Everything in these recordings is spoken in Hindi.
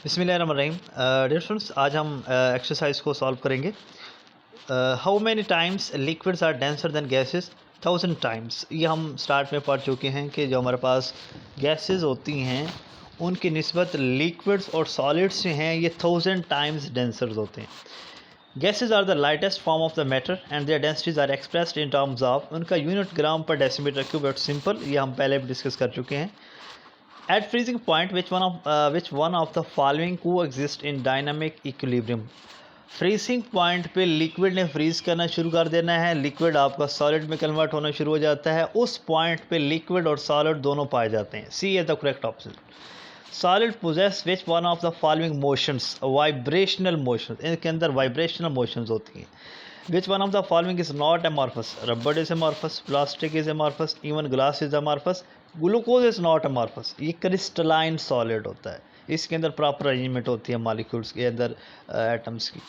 बिस्मिल्लाहिर्रहमानिर्रहीम। डियर स्टूडेंट्स, आज हम एक्सरसाइज को सॉल्व करेंगे। How many times liquids are denser than gases? 1000 times. ये हम स्टार्ट में पढ़ चुके हैं कि जो हमारे पास गैसेस होती हैं उनकी निस्बत लिक्विड्स और सॉलिड्स से हैं ये 1000 टाइम्स डेंसर होते हैं। Gases are the lightest form of the matter and their densities are expressed in terms of, उनका unit gram per decimetre cube. Simple, ये हम पहले भी डिस्कस कर चुके हैं। At freezing point, which one of the following coexist in dynamic equilibrium? Freezing point पे लिक्विड ने फ्रीज करना शुरू कर देना है, लिक्विड आपका सॉलिड में कन्वर्ट होना शुरू हो जाता है। उस पॉइंट पे लिक्विड और सॉलिड दोनों पाए जाते हैं। C is the correct option. Solid possesses which one of the following motions? Vibrational motions, इनके अंदर वाइब्रेशनल मोशंस होती हैं। Which one of the following is not amorphous? Rubber is amorphous, plastic is amorphous, even glass is amorphous. Glucose is not amorphous. ये क्रिस्टलाइन सॉलिड होता है, इसके अंदर प्रॉपर अरेंजमेंट होती है मॉलिक्यूल्स के अंदर एटम्स की।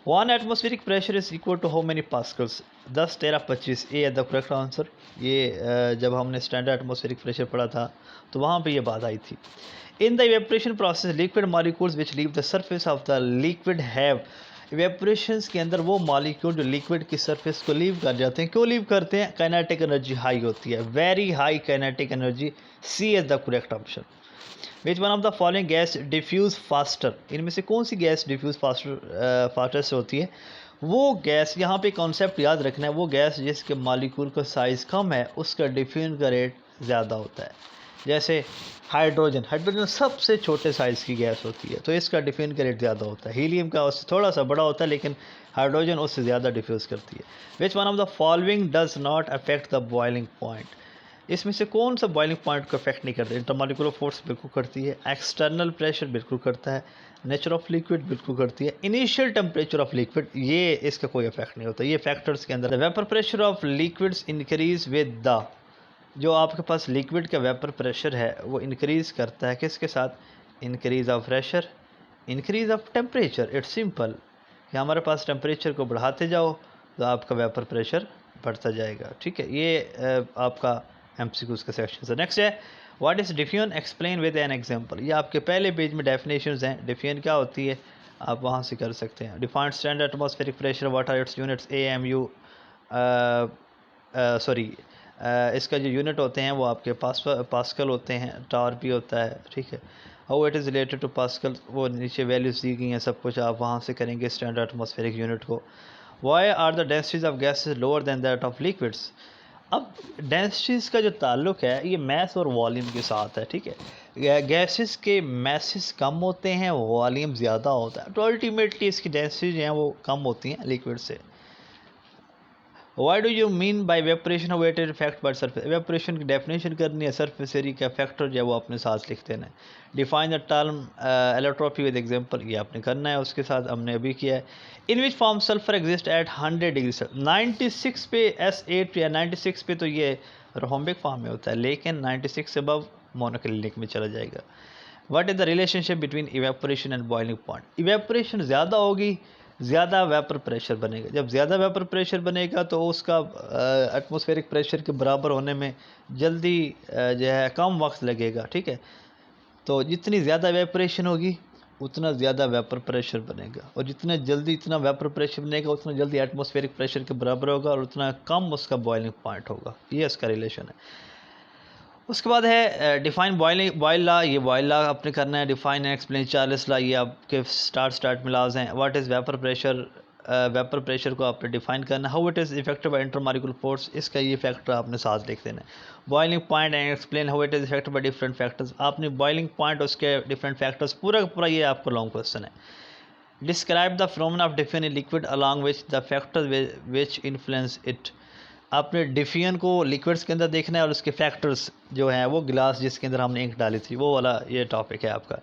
One atmospheric pressure is equal to how many pascals? 10 13 25। A the correct answer. ये जब हमने स्टैंडर्ड एटमोस्फेरिक प्रेशर पढ़ा था तो वहाँ पे ये बात आई थी। In the evaporation process liquid molecules which leave the surface of the liquid have, evaporations के अंदर वो मॉलिक्यूल जो लिक्विड की सरफेस को लीव कर जाते हैं, क्यों लीव करते हैं? काइनेटिक एनर्जी हाई होती है, very high kinetic energy. C is the correct option. Which one of the following gas diffuse faster? इनमें से कौन सी गैस डिफ्यूज फास्टेस्ट होती है? वो गैस, यहाँ पे कॉन्सेप्ट याद रखना है, वो गैस जिसके मॉलिक्यूल का साइज़ कम है उसका डिफ्यूजन का रेट ज़्यादा होता है। जैसे हाइड्रोजन, हाइड्रोजन सबसे छोटे साइज़ की गैस होती है तो इसका डिफ्यूजन का रेट ज़्यादा होता है। हीलियम का उससे थोड़ा सा बड़ा होता है लेकिन हाइड्रोजन उससे ज़्यादा डिफ्यूज़ करती है। विच one of the following does not affect the boiling point? इसमें से कौन सा बॉइलिंग पॉइंट को अफेक्ट नहीं करता? इंटरमॉलिक्यूलर फोर्स बिल्कुल करती है, एक्सटर्नल प्रेशर बिल्कुल करता है, नेचर ऑफ लिक्विड बिल्कुल करती है, इनिशियल टेम्परेचर ऑफ लिक्विड ये इसका कोई इफेक्ट नहीं होता। ये फैक्टर्स के अंदर vapour pressure of liquids increase with the, जो आपके पास लिक्विड का वेपर प्रेशर है वो इंक्रीज़ करता है किसके साथ? Increase of pressure, increase of temperature. It's simple कि हमारे पास टेम्परेचर को बढ़ाते जाओ तो आपका वेपर प्रेशर बढ़ता जाएगा। ठीक है, ये आपका एमसीक्यूज का सेक्शन है। नेक्स्ट है what is diffusion? Explain with an example. ये आपके पहले पेज में डेफिनेशंस हैं। डिफ्यूजन क्या होती है आप वहाँ से कर सकते हैं। Defined standard atmospheric pressure, what are its units? AMU, sorry, इसका जो यूनिट होते हैं वो आपके पास्कल होते हैं, टार भी होता है। ठीक है, how it is related to pascal, वो नीचे वैल्यूज़ दी गई हैं, सब कुछ आप वहाँ से करेंगे स्टैंडर्ड एटमॉस्फेरिक यूनिट को। Why are the densities of gases lower than that of liquids? अब डेंसिटीज़ का जो ताल्लुक है ये मैस और वॉल्यूम के साथ है। ठीक है, गैसेस के मैसेस कम होते हैं, वॉल्यूम ज़्यादा होता है, तो अल्टीमेटली इसकी डेंसिटीज हैं वो कम होती हैं लिक्विड से। Why do you mean by evaporation of wetted effect by surface? Evaporation की डेफिनेशन करनी है, सरफेस एरिया का फैक्टर जो है वो अपने साथ लिख देना है। Define the term allotropy with example, ये आपने करना है, उसके साथ हमने अभी किया है। In which form sulphur exist at 100 degree Celsius? 96 पे S8 या 96 पे तो ये रोहम्बिक फॉर्म में होता है, लेकिन 96 से अबव मोनोक्लिनिक में चला जाएगा। What is the relationship between evaporation and boiling point? Evaporation ज़्यादा होगी, ज़्यादा वेपर प्रेशर बनेगा। जब ज़्यादा वेपर प्रेशर बनेगा तो उसका एटमॉस्फेरिक प्रेशर के बराबर होने में जल्दी जो है कम वक्त लगेगा। ठीक है, तो जितनी ज़्यादा वेपरेशन होगी उतना ज़्यादा वेपर प्रेशर बनेगा, और जितना जल्दी इतना वेपर प्रेशर बनेगा उतना जल्दी एटमॉस्फेरिक प्रेशर के बराबर होगा और उतना कम उसका बॉइलिंग पॉइंट होगा। ये इसका रिलेशन है। उसके बाद है डिफाइन बॉयल लॉ। ये बॉयल लॉ आपने करना है। Define and explain Charles law, ये आपके स्टार्ट में लाज हैं। What is vapour pressure? Vapour pressure को आपने डिफाइन करना है। How it is affected by intermolecular force, इसका ये फैक्टर आपने साथ लिख देना है। Boiling point and explain how it is affected by different factors, आपने बॉइलिंग पॉइंट उसके डिफरेंट फैक्टर्स पूरा का पूरा, ये आपको लॉन्ग क्वेश्चन है। Describe the phenomena of diffusion in liquid along which the factors which influence it, आपने डिफ्यूजन को लिक्विड्स के अंदर देखना है और उसके फैक्टर्स जो हैं वो गिलास जिसके अंदर हमने इंक डाली थी वो वाला ये टॉपिक है आपका।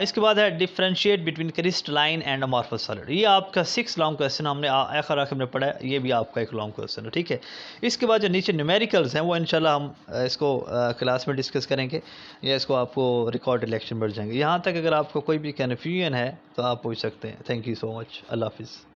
इसके बाद है differentiate between crystalline and amorphous solid, ये आपका 6 लॉन्ग क्वेश्चन हमने आखिर में पढ़ा है, ये भी आपका एक लॉन्ग क्वेश्चन है। ठीक है, इसके बाद जो नीचे न्यूमेरिकल्स हैं वो इंशाल्लाह हम इसको क्लास में डिस्कस करेंगे या इसको आपको रिकॉर्ड इलेक्शन बढ़ जाएंगे। यहाँ तक अगर आपको कोई भी कन्फ्यूजन है तो आप पूछ सकते हैं। Thank you so much. अल्लाह हाफिज़।